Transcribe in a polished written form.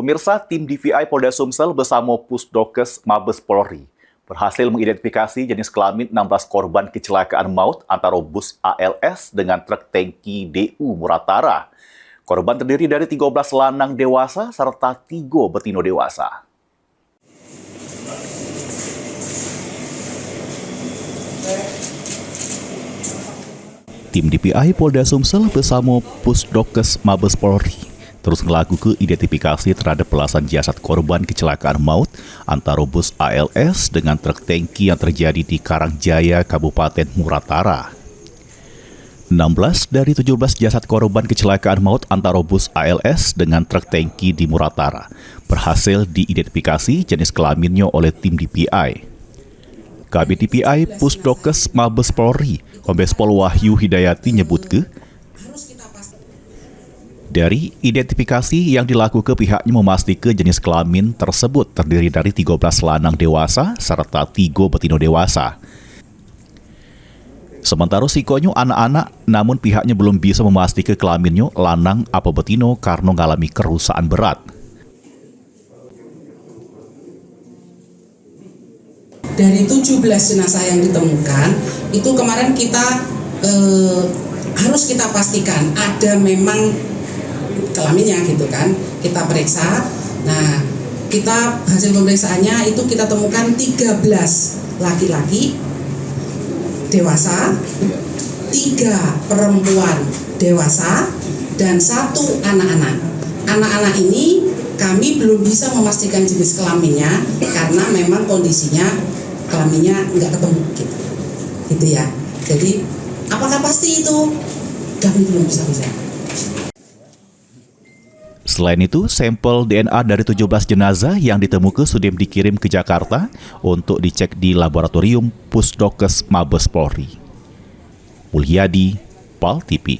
Pemirsa, tim DVI Polda Sumsel bersama Pusdokes Mabes Polri berhasil mengidentifikasi jenis kelamin 16 korban kecelakaan maut antara bus ALS dengan truk tangki DU Muratara. Korban terdiri dari 13 lanang dewasa serta 3 betina dewasa. Tim DVI Polda Sumsel bersama Pusdokes Mabes Polri terus melakukan identifikasi terhadap belasan jasad korban kecelakaan maut antara bus ALS dengan truk tangki yang terjadi di Karangjaya, Kabupaten Muratara. 16 dari 17 jasad korban kecelakaan maut antara bus ALS dengan truk tangki di Muratara berhasil diidentifikasi jenis kelaminnya oleh tim DVI. Kabid DVI Pusdokes Mabes Polri, Kombes Pol Wahyu Hidayati nyebutke, dari identifikasi yang dilakukan pihaknya memastikan jenis kelamin tersebut terdiri dari 13 lanang dewasa serta 3 betina dewasa. Sementara sikonyo anak-anak, namun pihaknya belum bisa memastikan kelaminnya lanang apa betino karena mengalami kerusakan berat. Dari 17 jenazah yang ditemukan, itu kemarin kita harus kita pastikan ada memang kelaminnya gitu kan, kita periksa. Nah, kita hasil pemeriksaannya itu kita temukan 13 laki-laki dewasa, 3 perempuan dewasa, dan 1 anak-anak. Anak-anak ini kami belum bisa memastikan jenis kelaminnya karena memang kondisinya kelaminnya nggak ketemu gitu ya. Jadi apakah pasti itu kami belum bisa. Selain itu, sampel DNA dari 17 jenazah yang ditemukan sudah dikirim ke Jakarta untuk dicek di laboratorium Pusdokes Mabes Polri. Mulyadi, PAL TV.